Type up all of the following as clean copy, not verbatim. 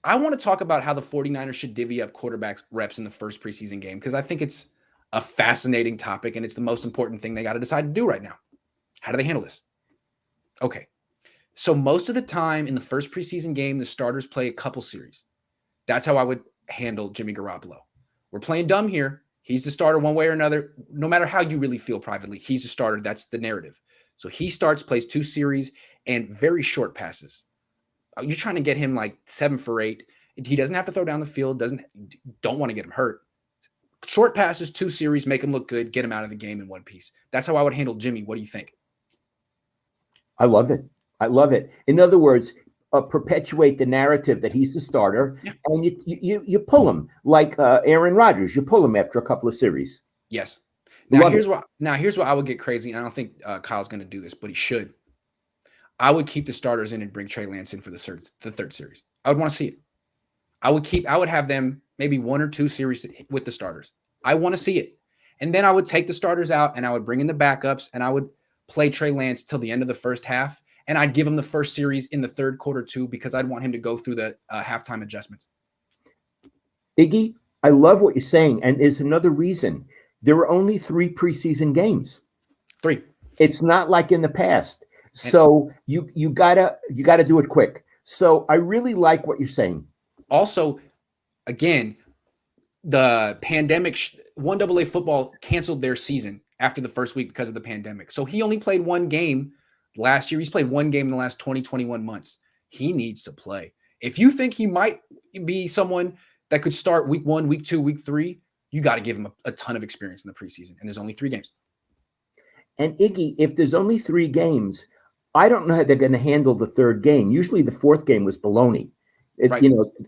I want to talk about how the 49ers should divvy up quarterback reps in the first preseason game because I think it's a fascinating topic and it's the most important thing they got to decide to do right now. How do they handle this? Okay. So most of the time in the first preseason game, the starters play a couple series. That's how I would handle Jimmy Garoppolo. We're playing dumb here. He's the starter one way or another. No matter how you really feel privately, he's the starter. That's the narrative. So he starts, plays 2 series, and very short passes. You're trying to get him like 7 for 8. He doesn't have to throw down the field. Don't want to get him hurt. Short passes, 2 series, make him look good, get him out of the game in one piece. That's how I would handle Jimmy. What do you think? I love it. I love it. In other words, perpetuate the narrative that he's the starter, and you pull him like Aaron Rodgers. You pull him after a couple of series. Yes. Now here's what I would get crazy. And I don't think Kyle's going to do this, but he should. I would keep the starters in and bring Trey Lance in for the third series. I would want to see it. I would have them maybe 1 or 2 series with the starters. I want to see it. And then I would take the starters out and I would bring in the backups and I would play Trey Lance till the end of the first half. And I'd give him the first series in the third quarter too, because I'd want him to go through the halftime adjustments. Iggy, I love what you're saying. And there's another reason. There were only 3 preseason games. 3. It's not like in the past. So you gotta do it quick. So I really like what you're saying. Also, again, the pandemic, 1AA football canceled their season after the first week because of the pandemic. So he only played 1 game last year. He's played 1 game in the last 21 months. He needs to play. If you think he might be someone that could start week 1, week 2, week 3, you got to give him a ton of experience in the preseason. And there's only 3 games. And Iggy, if there's only 3 games, I don't know how they're going to handle the 3rd game. Usually the 4th game was baloney. Right.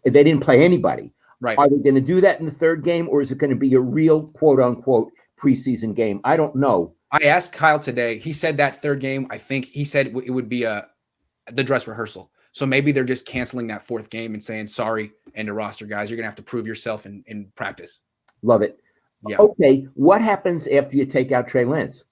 They didn't play anybody. Right. Are they going to do that in the 3rd game, or is it going to be a real quote unquote preseason game? I don't know. I asked Kyle today. He said that 3rd game, I think he said it would be the dress rehearsal. So maybe they're just canceling that 4th game and saying, sorry, end of roster, guys. You're going to have to prove yourself in practice. Love it. Yeah. Okay. What happens after you take out Trey Lance?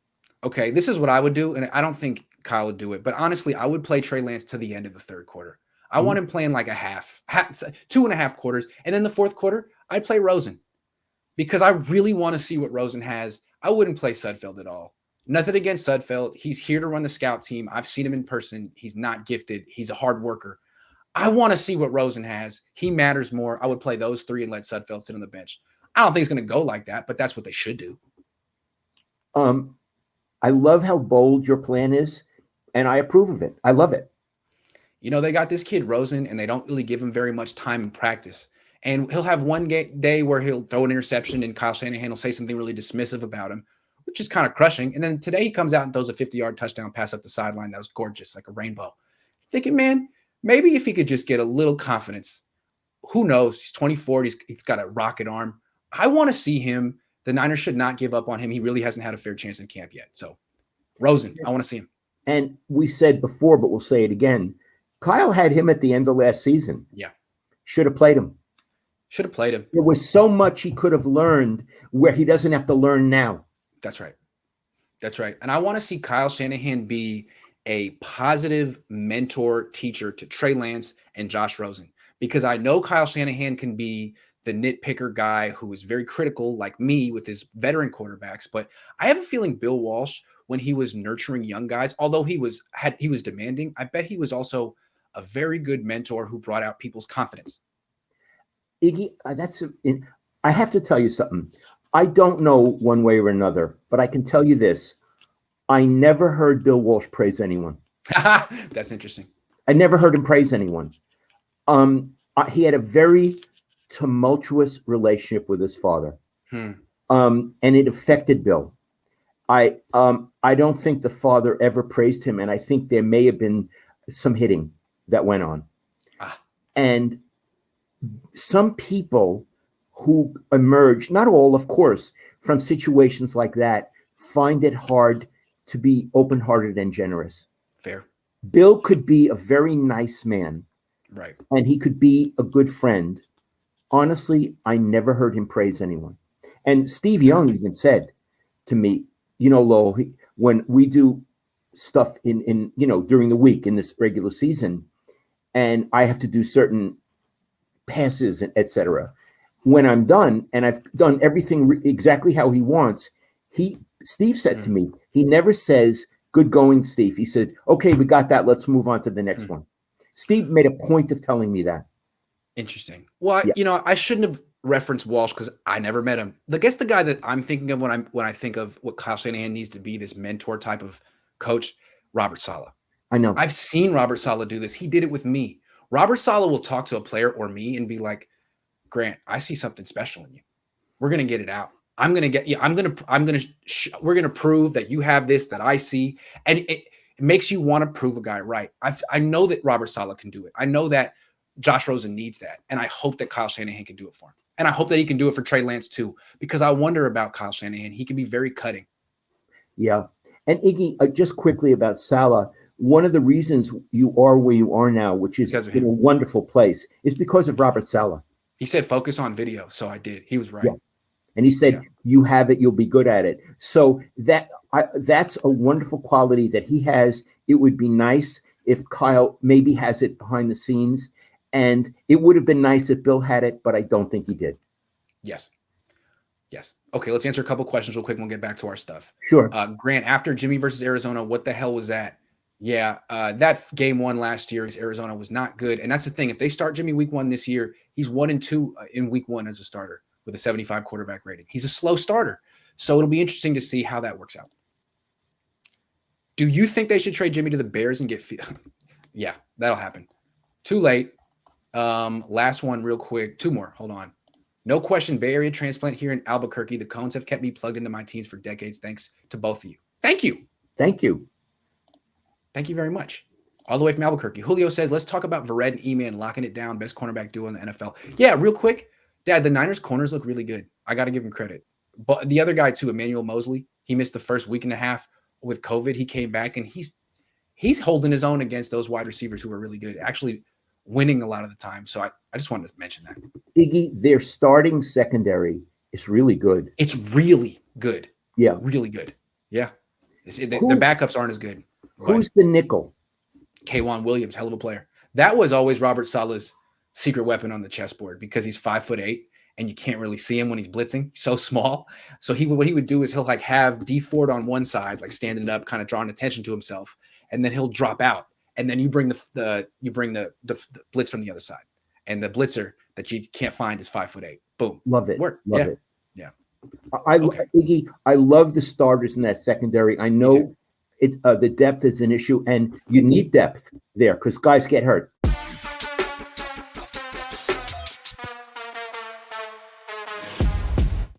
Okay. This is what I would do. And I don't think Kyle would do it. But honestly, I would play Trey Lance to the end of the 3rd quarter. I want him playing like a half, 2.5 quarters. And then the 4th quarter, I'd play Rosen because I really want to see what Rosen has. I wouldn't play Sudfeld at all. Nothing against Sudfeld. He's here to run the scout team. I've seen him in person. He's not gifted. He's a hard worker. I want to see what Rosen has. He matters more. I would play those 3 and let Sudfeld sit on the bench. I don't think it's going to go like that, but that's what they should do. I love how bold your plan is, and I approve of it. I love it. They got this kid Rosen, and they don't really give him very much time in practice. And he'll have one day where he'll throw an interception, and Kyle Shanahan will say something really dismissive about him, which is kind of crushing. And then today he comes out and throws a 50-yard touchdown pass up the sideline that was gorgeous, like a rainbow. Thinking, man, maybe if he could just get a little confidence. Who knows? He's 24. He's got a rocket arm. I want to see him. The Niners should not give up on him. He really hasn't had a fair chance in camp yet. So, Rosen, I want to see him. And we said before, but we'll say it again. Kyle had him at the end of last season. Yeah. Should have played him. Should have played him. There was so much he could have learned where he doesn't have to learn now. That's right. That's right. And I want to see Kyle Shanahan be a positive mentor teacher to Trey Lance and Josh Rosen, because I know Kyle Shanahan can be the nitpicker guy who is very critical like me with his veteran quarterbacks. But I have a feeling Bill Walsh, when he was nurturing young guys, although he was demanding, I bet he was also a very good mentor who brought out people's confidence. Iggy, I have to tell you something. I don't know one way or another, but I can tell you this. I never heard Bill Walsh praise anyone. That's interesting. I never heard him praise anyone. He had a very tumultuous relationship with his father. And it affected Bill. I don't think the father ever praised him, and I think there may have been some hitting that went on. And some people who emerge, not all, of course, from situations like that, find it hard to be open-hearted and generous. Fair. Bill could be a very nice man. Right. And he could be a good friend. Honestly, I never heard him praise anyone. And Steve Young even said to me, Lowell, when we do stuff in during the week in this regular season, and I have to do certain passes, and etc. When I'm done and I've done everything exactly how he wants, Steve said to me, he never says, "Good going, Steve." He said, "Okay, we got that. Let's move on to the next one." Steve made a point of telling me that. Interesting. Well, Yeah. I shouldn't have referenced Walsh because I never met him. I guess the guy that I'm thinking of when I think of what Kyle Shanahan needs to be, this mentor type of coach, Robert Saleh. I know. I've seen Robert Saleh do this. He did it with me. Robert Saleh will talk to a player or me and be like, "Grant, I see something special in you. We're gonna get it out. I'm gonna get you. We're gonna prove that you have this that I see." And it makes you want to prove a guy right. I know that Robert Saleh can do it. I know that Josh Rosen needs that, and I hope that Kyle Shanahan can do it for him. And I hope that he can do it for Trey Lance too, because I wonder about Kyle Shanahan. He can be very cutting. Yeah. And Iggy, just quickly about Salah, one of the reasons you are where you are now, which is in a wonderful place, is because of Robert Saleh. He said, "Focus on video." So I did. He was right. Yeah. And he said, "You have it, you'll be good at it." So that's a wonderful quality that he has. It would be nice if Kyle maybe has it behind the scenes. And it would have been nice if Bill had it, but I don't think he did. Yes. Okay, let's answer a couple questions real quick and we'll get back to our stuff. Sure. Grant, after Jimmy versus Arizona, what the hell was that? Yeah, that game 1 last year against Arizona was not good. And that's the thing. If they start Jimmy week 1 this year, he's 1-2 in week 1 as a starter with a 75 quarterback rating. He's a slow starter. So it'll be interesting to see how that works out. Do you think they should trade Jimmy to the Bears and get Yeah, that'll happen. Too late. Last one real quick. 2 more. Hold on. No question, Bay Area transplant here in Albuquerque. The Cohns have kept me plugged into my teams for decades. Thanks to both of you. Thank you. Thank you. Thank you very much. All the way from Albuquerque. Julio says, let's talk about Verrett and E-Man locking it down. Best cornerback duo in the NFL. Yeah, real quick. Dad, the Niners corners look really good. I got to give him credit. But the other guy too, Emmanuel Mosley, he missed the first week and a half with COVID. He came back and he's holding his own against those wide receivers who are really good. Actually winning a lot of the time. So I just wanted to mention that. Iggy, their starting secondary is really good. It's really good. Yeah. Really good. Yeah. Their backups aren't as good. Who's the nickel? K'Wan Williams, hell of a player. That was always Robert Saleh's secret weapon on the chessboard because he's 5'8" and you can't really see him when he's blitzing. He's so small. So what he would do is he'll like have D Ford on one side, like standing up, kind of drawing attention to himself, and then he'll drop out. And then you bring the blitz from the other side, and the blitzer that you can't find is 5'8". Boom, love it. Work. Love it. Yeah. Iggy, I love the starters in that secondary. I know the depth is an issue, and you need depth there because guys get hurt.